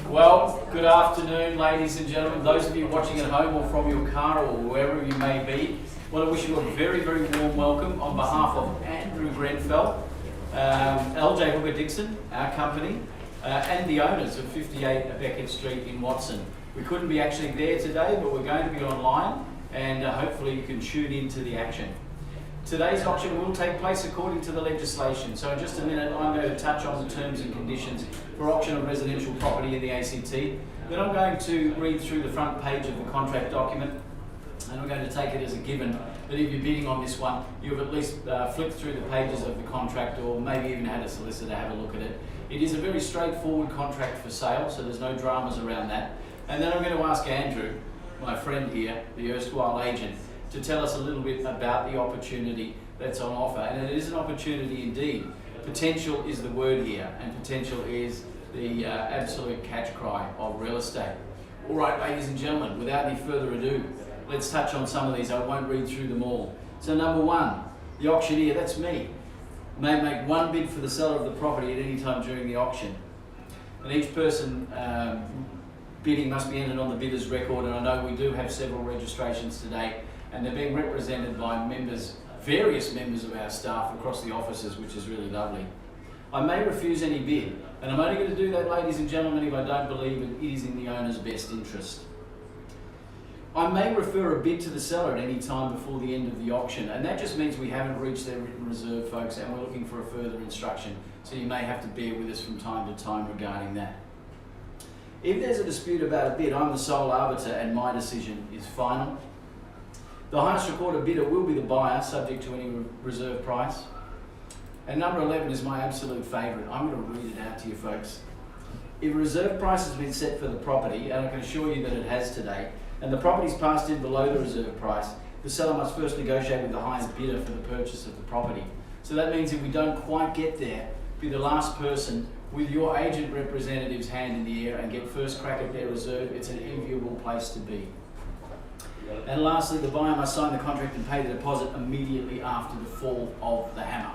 Well, good afternoon, ladies and gentlemen. Those of you watching at home or from your car or wherever you may be, I want to wish you a very, very warm welcome on behalf of Andrew Grenfell, LJ Hooker Dickson, our company, and the owners of 58 Beckett Street in Watson. We couldn't be actually there today, but we're going to be online, and hopefully you can tune into the action. Today's auction will take place according to the legislation. So in just a minute, I'm going to touch on the terms and conditions for auction of residential property in the ACT. Then I'm going to read through the front page of the contract document, and I'm going to take it as a given that if you're bidding on this one, you've at least flipped through the pages of the contract, or maybe even had a solicitor have a look at it. It is a very straightforward contract for sale, so there's no dramas around that. And then I'm going to ask Andrew, my friend here, the erstwhile agent, to tell us a little bit about the opportunity that's on offer. And it is an opportunity indeed. Potential is the word here, and potential is the absolute catch cry of real estate. All right, ladies and gentlemen, without any further ado, let's touch on some of these. I won't read through them all. So number one, the auctioneer, that's me, may make one bid for the seller of the property at any time during the auction. And each person bidding must be entered on the bidder's record, and I know we do have several registrations today, and they're being represented by members, various members of our staff across the offices, which is really lovely. I may refuse any bid, and I'm only going to do that, ladies and gentlemen, if I don't believe it is in the owner's best interest. I may refer a bid to the seller at any time before the end of the auction, and that just means we haven't reached their written reserve, folks, and we're looking for a further instruction, so you may have to bear with us from time to time regarding that. If there's a dispute about a bid, I'm the sole arbiter and my decision is final. The highest recorded bidder will be the buyer, subject to any reserve price. And number 11 is my absolute favourite. I'm going to read it out to you, folks. If a reserve price has been set for the property, and I can assure you that it has today, and the property's passed in below the reserve price, the seller must first negotiate with the highest bidder for the purchase of the property. So that means if we don't quite get there, be the last person with your agent representative's hand in the air and get first crack at their reserve. It's an enviable place to be. And lastly, the buyer must sign the contract and pay the deposit immediately after the fall of the hammer.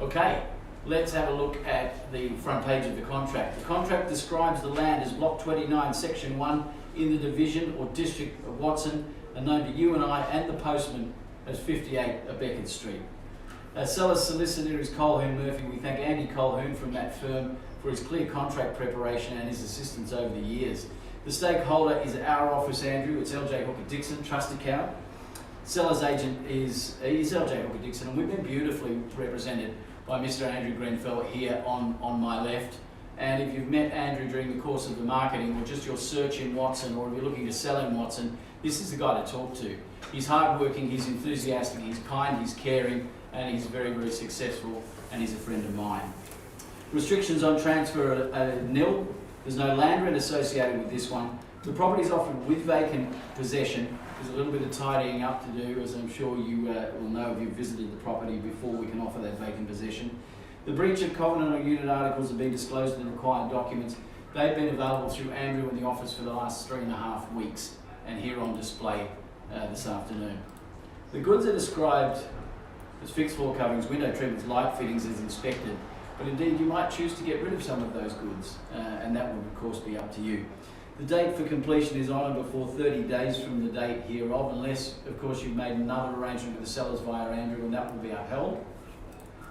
Okay, let's have a look at the front page of the contract. The contract describes the land as Block 29, Section 1 in the division or district of Watson, and known to you and I and the postman as 58 Beckett Street. Seller's solicitor is Colhoun Murphy. We thank Andy Colhoun from that firm for his clear contract preparation and his assistance over the years. The stakeholder is our office, Andrew. It's LJ Hooker Dickson, trust account. Seller's agent is LJ Hooker Dickson, and we've been beautifully represented by Mr. Andrew Grenfell here on my left. And if you've met Andrew during the course of the marketing, or just your search in Watson, or if you're looking to sell in Watson, this is the guy to talk to. He's hardworking, he's enthusiastic, he's kind, he's caring, and he's very, very successful, and he's a friend of mine. Restrictions on transfer are nil. There's no land rent associated with this one. The property is offered with vacant possession. There's a little bit of tidying up to do, as I'm sure you will know if you've visited the property before we can offer that vacant possession. The breach of covenant or unit articles have been disclosed in the required documents. They've been available through Andrew in the office for the last 3.5 weeks and here on display this afternoon. The goods are described as fixed floor coverings, window treatments, light fittings as inspected. But indeed, you might choose to get rid of some of those goods, and that would, of course, be up to you. The date for completion is on or before 30 days from the date hereof, unless, of course, you've made another arrangement with the sellers via Andrew, and that will be upheld.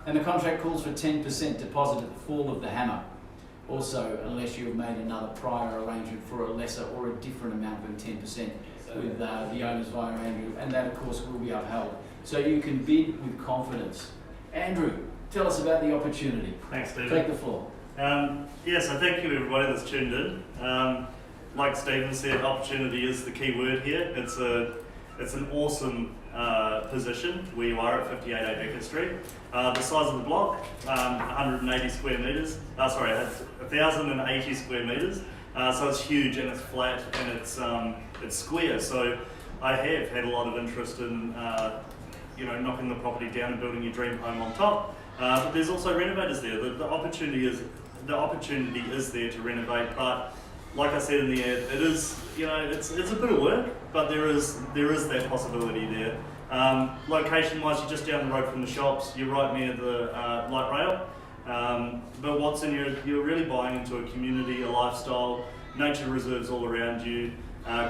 And the contract calls for 10% deposit at the fall of the hammer. Also, unless you have made another prior arrangement for a lesser or a different amount than 10% with the owners via Andrew, and that, of course, will be upheld. So you can bid with confidence. Andrew, tell us about the opportunity. Thanks, Stephen. Take the floor. So thank you to everybody that's tuned in. Like Stephen said, opportunity is the key word here. It's an awesome position where you are at 58A Beckett Street. The size of the block, 180 square metres. 1,080 square metres. So it's huge and it's flat and it's square. So I have had a lot of interest in knocking the property down and building your dream home on top. But there's also renovators there. The opportunity is there to renovate, but like I said in the ad, it is it's a bit of work, but there is that possibility there. Location wise, you're just down the road from the shops. You're right near the light rail. But Watson, you're really buying into a community, a lifestyle, nature reserves all around you,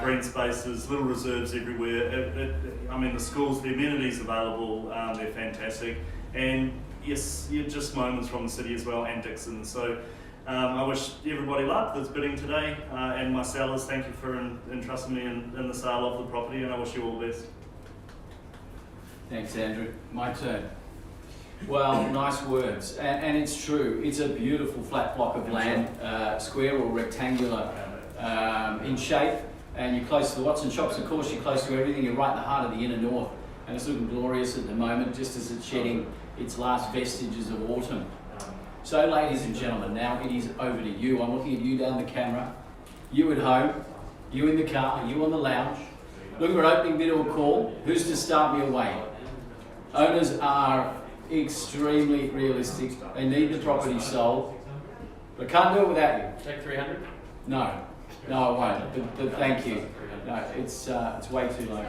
green spaces, little reserves everywhere. I mean, the schools, the amenities available, they're fantastic. And yes, you're just moments from the city as well, and Dickson. So I wish everybody luck that's bidding today, and my sellers, thank you for entrusting me in the sale of the property, and I wish you all the best. Thanks, Andrew. My turn. Well, nice words, and it's true. It's a beautiful flat block of land, square or rectangular in shape, and you're close to the Watson shops. Of course, you're close to everything. You're right in the heart of the inner north, and it's looking glorious at the moment, just as it's shedding its last vestiges of autumn. So, ladies and gentlemen, now it is over to you. I'm looking at you down the camera, you at home, you in the car, you on the lounge. Looking for an opening bid or call. Who's to start me away? Owners are extremely realistic. They need the property sold. But can't do it without you. Take 300? No, I won't. But thank you. No, it's way too low.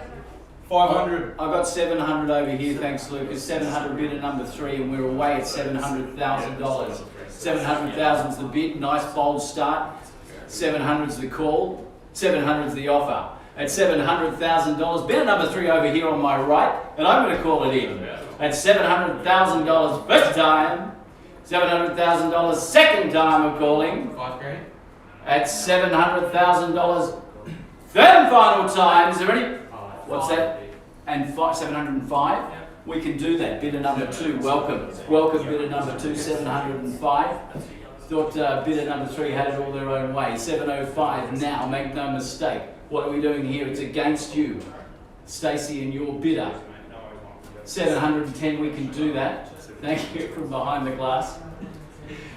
500. I've got 700 over here, thanks Lucas. 700 bid at number 3, and we're away at $700,000. 700,000's the bid, nice bold start. 700's the call, 700's the offer. At $700,000, bid at number 3 over here on my right, and I'm going to call it in. At $700,000 first time, $700,000 second time of calling. 5 grand. At $700,000 third and final time. Is there any? What's that? And 705? We can do that. Bidder number 2, welcome. Welcome, bidder number 2, 705. Thought bidder number 3 had it all their own way. 705 now, make no mistake. What are we doing here? It's against you, Stacey, and your bidder. 710, we can do that. Thank you from behind the glass.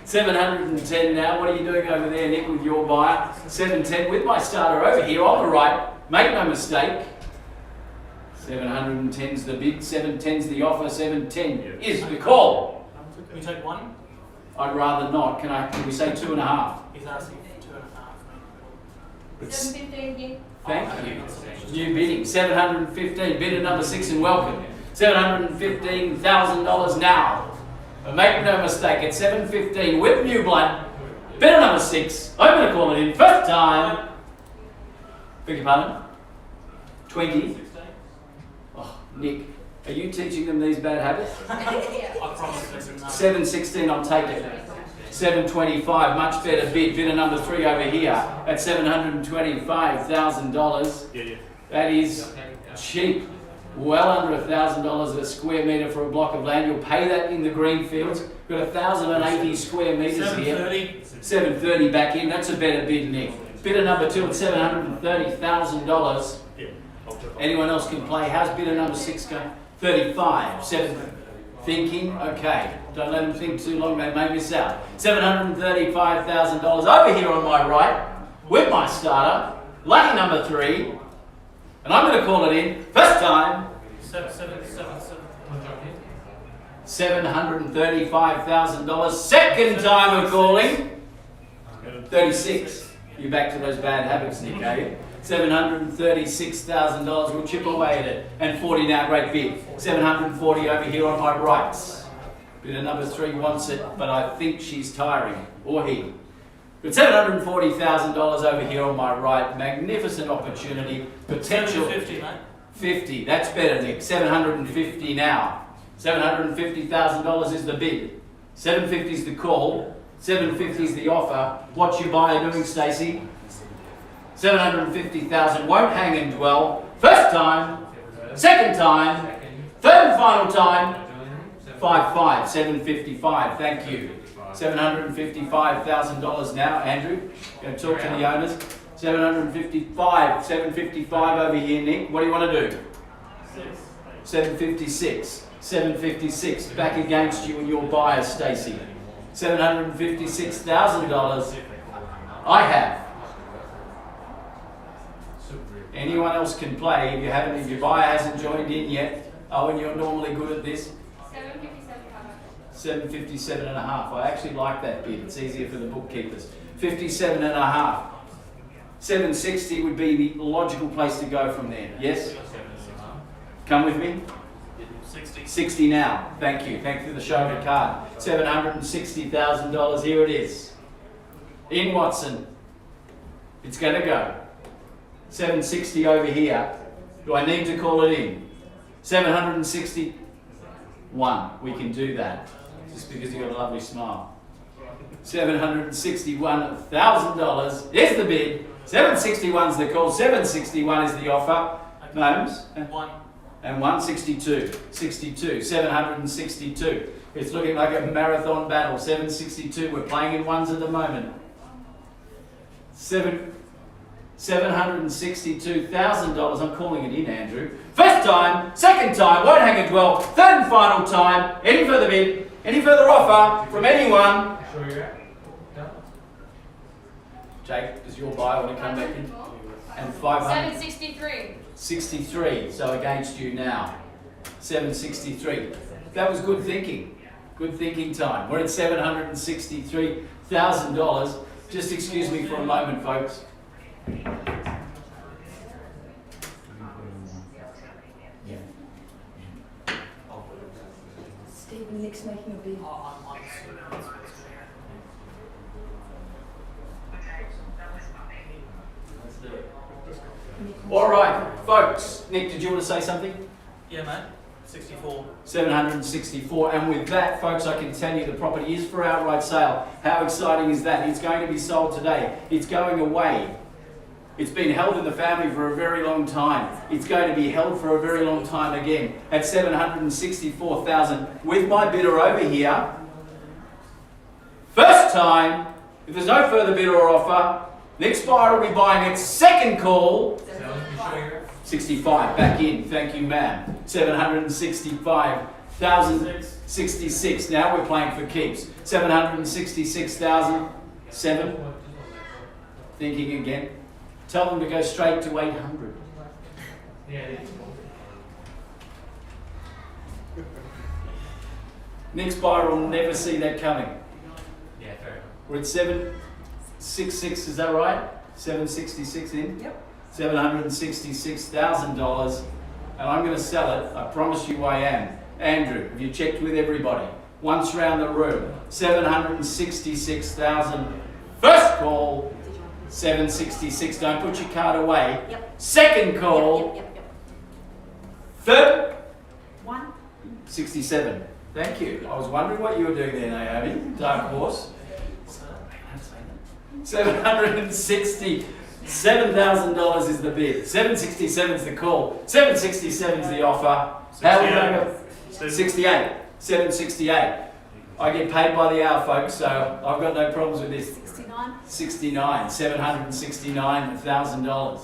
710 now. What are you doing over there, Nick, with your buyer? 710 with my starter over here on the right. Make no mistake. 710's the bid, 710's the offer, 710 is the call. Can we take 1? I'd rather not. Can we say 2.5? He's asking for 2.5. 715 again. Thank you. New bidding, 715, bidder number 6 and welcome. $715,000 now. But make no mistake, at 715 with new blood, bidder number 6, I'm going to call it in first time. Beg your pardon? 20. Oh, Nick, are you teaching them these bad habits? I promise there's enough. 716, I'll take it. 725, much better bid. Bidder number 3 over here at $725,000. Yeah. That is cheap. Well under $1,000 a square metre for a block of land. You'll pay that in the green fields. We've got 1,080 square metres here. 730. 730 back in. That's a better bid, Nick. Bidder number 2 at $730,000. Anyone else can play. How's bidder number 6 going? 35. 7. Thinking? Okay. Don't let them think too long. They may miss out. $735,000 over here on my right with my starter. Lucky number 3. And I'm going to call it in. First time. 735,000. Second time of calling. 36. You're back to those bad habits, Nick, are you? $736,000. We'll chip away at it. And 40 now, great bid. 740 over here on my right. Bidder number 3 wants it, but I think she's tiring. Or he. But $740,000 over here on my right. Magnificent opportunity. Potential. 750, mate. 50. That's better, Nick. 750 now. $750,000 is the bid. 750 is the call. 750 is the offer. What's your buyer doing, Stacey? 750,000 won't hang and dwell. First time, second time, third and final time. 55, 755. Thank you. $755,000 now, Andrew. Going to talk to the owners. 755 over here, Nick. What do you want to do? 756. 756. Back against you and your buyer, Stacey. $756,000. I have. Anyone else can play if you haven't. If your buyer hasn't joined in yet. Oh, and you're normally good at this. 757 and a half. I actually like that bid. It's easier for the bookkeepers. 57 and a half. 760 would be the logical place to go from there. Yes? Come with me. 60. 60 now. Thank you. Thank you for the show of the card. $760,000. Here it is. In Watson. It's going to go. 760 over here. Do I need to call it in? 761. We can do that. Just because you've got a lovely smile. $761,000 is the bid. 761 is the call. 761 is the offer. Gnomes. 1. And 162, 62, 762. It's looking like a marathon battle. 762. We're playing in ones at the moment. $762,000. I'm calling it in, Andrew. First time, second time, won't hang a dwell. Third and final time. Any further bid? Any further offer from anyone? Sure you're out? Jake, does your buyer want to come back in? And 500. 763. 63, so against you now. 763. That was good thinking. Good thinking time. We're at $763,000. Just excuse me for a moment, folks. Stephen, Nick's making a bid. I'm assuming that's what's Let's do it. All right, folks. Nick, did you want to say something? Yeah, mate. 64. 764, and with that, folks, I can tell you the property is for outright sale. How exciting is that? It's going to be sold today. It's going away. It's been held in the family for a very long time. It's going to be held for a very long time again at 764,000 with my bidder over here. First time, if there's no further bid or offer, next buyer will be buying it. Second call. 65, back in. Thank you, ma'am. 765,000. 66. Now we're playing for keeps. 766,000. 7. Thinking again. Tell them to go straight to 800. Next buyer will never see that coming. Yeah, fair enough. We're at 766, is that right? 766 in? Yep. $766,000, and I'm going to sell it. I promise you I am. Andrew, have you checked with everybody? Once around the room, 766,000. First call, 766. Don't put your card away. Yep. Second call, Yep. third, 1. 67. Thank you. I was wondering what you were doing there, Naomi. Dark horse. 767,000 is the bid. 767 is the call. 767 is the offer. How are we going to go? 68. 768. I get paid by the hour, folks, so I've got no problems with this. 69. 69. $769,000.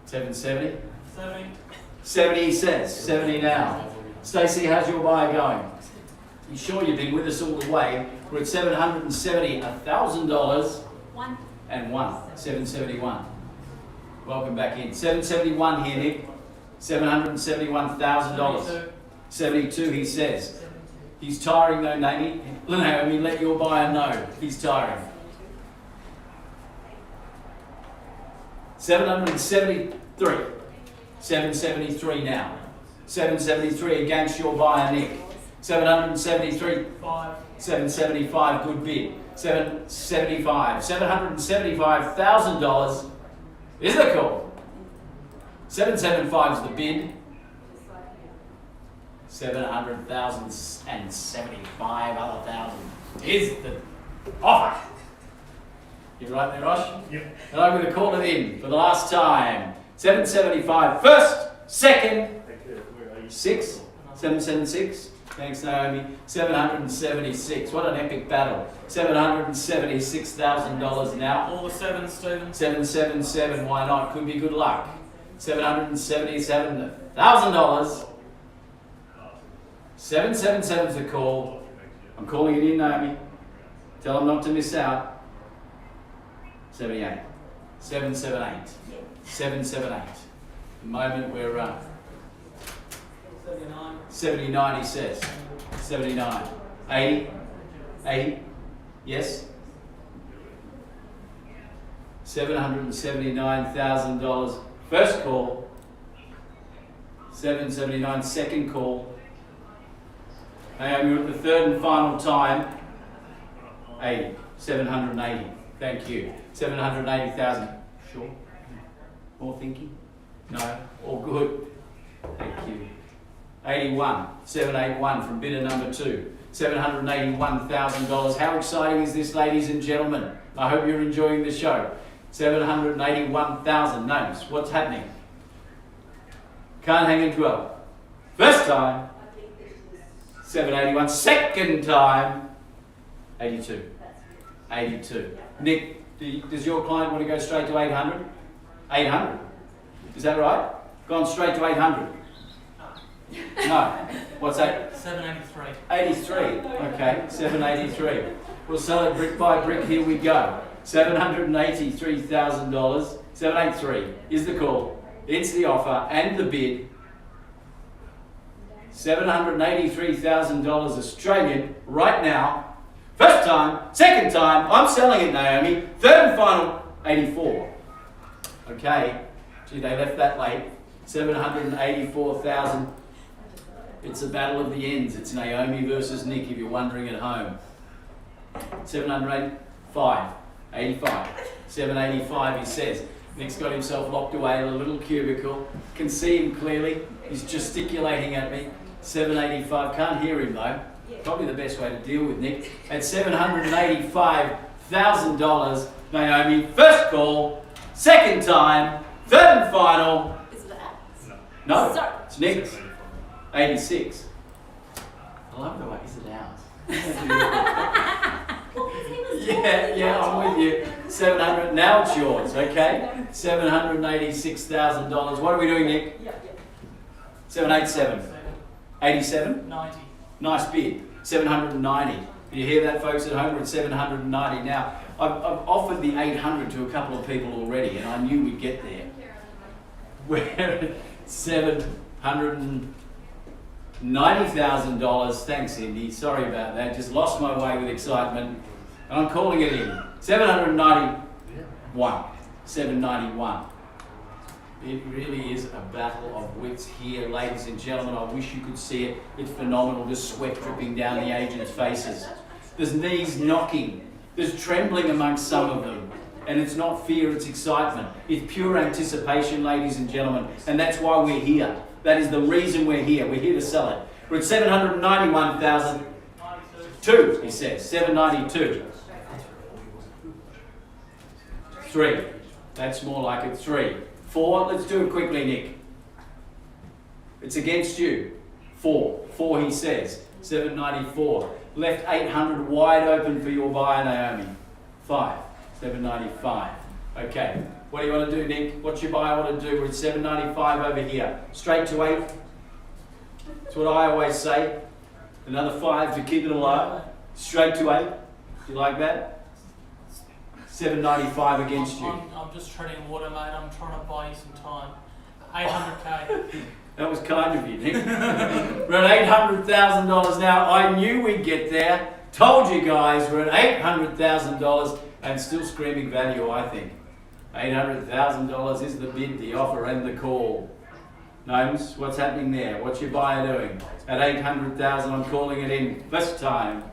770. 70. 70 he says. 70 now. Stacey, how's your buyer going? You sure you've been with us all the way? We're at $770,000 1. and 1. 771. Welcome back in. 771 here, Nick. $771,000. 72 he says. He's tiring though, Naomi. Naomi, let your buyer know he's tiring. 773. 773 now. 773 against your buyer, Nick. 773. 5. 775, good bid. 775. $775,000 is the call. 775 is the bid. 700,075 other thousand is the offer. You right there, Rosh? Yep. And I'm going to call it in for the last time. 775 first, second, 6, 776. Thanks, Naomi. 776. What an epic battle. $776,000 now. All the 7s, Stephen. 777. Why not? Could be good luck. $777,000. 777 is the call. I'm calling it in, Naomi. Tell them not to miss out. 78. 778. 778. The moment we're 79. 79, he says. 79. 80. 80. Yes. $779,000. First call. 779, second call. Naomi, we're at the third and final time. 80, 780. Thank you. 780,000. Sure? More thinking? No? All good? Thank you. 81, 781 from bidder number 2. $781,000. How exciting is this, ladies and gentlemen? I hope you're enjoying the show. 781,000. Notice what's happening. Can't hang and dwell. First time. 781. Second time. 82. 82. Nick, does your client want to go straight to 800? 800. Is that right? Gone straight to 800. No. What's that? 783. 83. Okay, 783. We'll sell it brick by brick. Here we go. $783,000. 783 is the call. It's the offer and the bid. $783,000 Australian right now. First time, second time, I'm selling it, Naomi. Third and final, 84. Okay. Gee, they left that late. 784,000. It's a battle of the ends. It's Naomi versus Nick, if you're wondering at home. 785. 85. 785, he says. Nick's got himself locked away in a little cubicle. Can see him clearly. He's gesticulating at me. 785. Can't hear him though. Probably the best way to deal with Nick. At $785,000, Naomi, first call, second time, third and final. Is that? No, Sorry. it's Nick's. 86. I love the way, is it ours? Yeah, I'm with you. 700, now it's yours, okay? $786,000. What are we doing, Nick? 787. 87? 90. Nice bid. 790. You hear that, folks at home? We're at 790 now. I've offered the 800 to a couple of people already, and I knew we'd get there. We're at $790,000. Thanks, Indy. Sorry about that. Just lost my way with excitement. And I'm calling it in. 791. 791. It really is a battle of wits here, ladies and gentlemen. I wish you could see it. It's phenomenal. There's sweat dripping down the agents' faces. There's knees knocking. There's trembling amongst some of them. And it's not fear, it's excitement. It's pure anticipation, ladies and gentlemen. And that's why we're here. That is the reason we're here. We're here to sell it. We're at 791,002, he says. 792. 3. That's more like it. 3. 4. Let's do it quickly, Nick. It's against you. 4. 4, he says. 794. Left 800 wide open for your buyer, Naomi. 5. 795. Okay. What do you want to do, Nick? What's your buyer want to do? We're at 795 over here. Straight to 8. That's what I always say. Another 5 to keep it alive. Straight to 8. You like that? 795 against you. I'm just treading water, mate. I'm trying to buy you some time. 800k. That was kind of you, Nick. We're at $800,000 now. I knew we'd get there. Told you guys we're at $800,000 and still screaming value, I think. $800,000 is the bid, the offer and the call. Gnomes, what's happening there? What's your buyer doing? At $800,000, I'm calling it in. First time.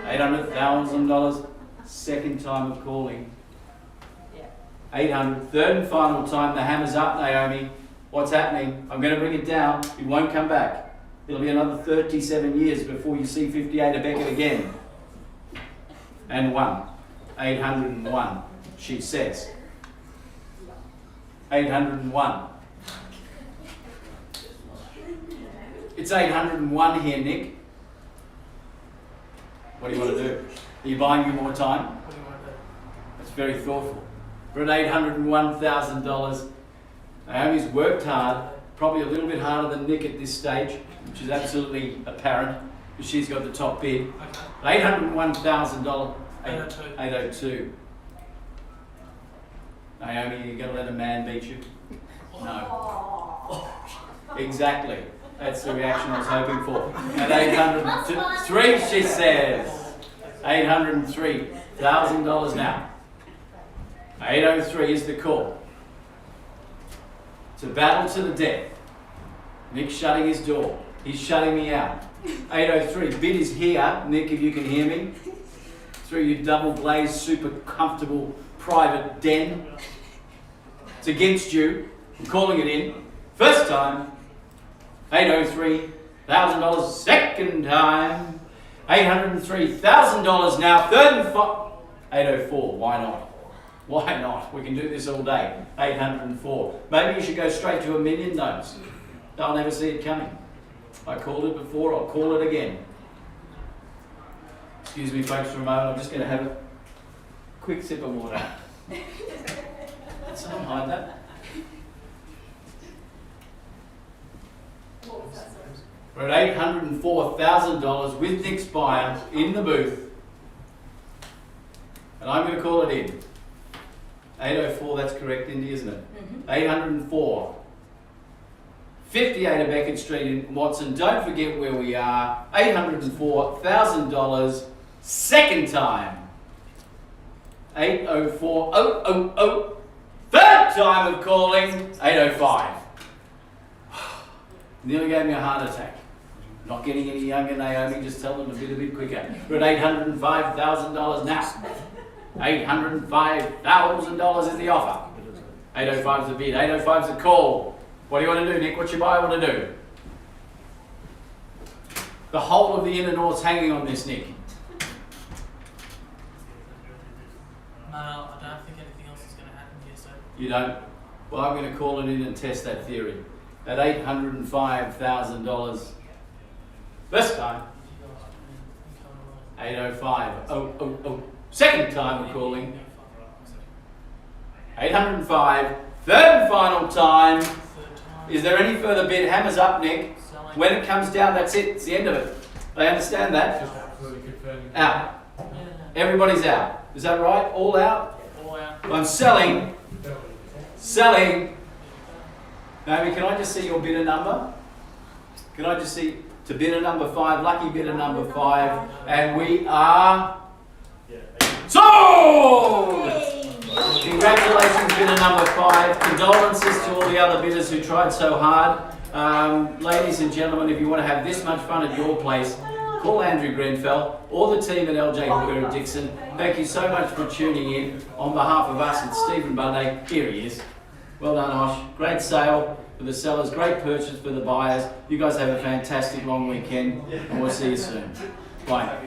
$800,000. Second time of calling. 800. Third and final time. The hammer's up, Naomi. What's happening? I'm going to bring it down. It won't come back. It'll be another 37 years before you see 58 a Beckett again. And 1. 801, she says. 801. It's 801 here, Nick. What do you want to do? Are you buying me more time? What do you want to do? That's very thoughtful. We're at $801,000. Naomi's worked hard, probably a little bit harder than Nick at this stage, which is absolutely apparent, because she's got the top bid. Okay. $801,000. 802. 802. Naomi, you going to let a man beat you? No. Exactly. That's the reaction I was hoping for. At 803, she says. $803,000 now. 803 is the call. It's a battle to the death. Nick's shutting his door. He's shutting me out. 803. Bid is here. Nick, if you can hear me. Through your double glazed, super comfortable private den. It's against you. I'm calling it in. First time. 803. $1,000. Second time. $803,000 now. Third and 804. Why not? Why not? We can do this all day. 804. Maybe you should go straight to $1 million notes. They'll never see it coming. I called it before, I'll call it again. Excuse me folks for a moment, I'm just going to have a quick sip of water. Someone hide that. We're at $804,000 with Nick's buyer in the booth. And I'm going to call it in. 804, that's correct, Indy, isn't it? 804. 58 Beckett Street in Watson. Don't forget where we are. $804,000. Second time. 804. Third time of calling. 805. Nearly gave me a heart attack. Not getting any younger, Naomi. Just tell them to bid a bit quicker. We're at $805,000 now. $805,000 is the offer. 805 is the bid. 805 is the call. What do you want to do, Nick? What's your buyer want to do? The whole of the inner north's hanging on this, Nick. No, I don't think anything else is going to happen here, so. You don't? Well, I'm going to call it in and test that theory. At $805,000. First time. 805. Second time we're calling. 805. Third and final time. Is there any further bid? Hammer's up, Nick. When it comes down, that's it. It's the end of it. They understand that? Just absolutely confirming. Out. Everybody's out. Is that right? All out? All out. I'm selling. Selling. Naomi, can I just see your bidder number? Can I just see to bidder number 5, lucky bidder number 5, and we are sold! Congratulations, bidder number 5. Condolences to all the other bidders who tried so hard. Ladies and gentlemen, if you want to have this much fun at your place, call Andrew Grenfell or the team at LJ Hooker at Dickson. Thank you so much for tuning in. On behalf of us and Stephen Bunday, here he is. Well done, Osh. Great sale for the sellers, great purchase for the buyers. You guys have a fantastic long weekend, and we'll see you soon. Bye.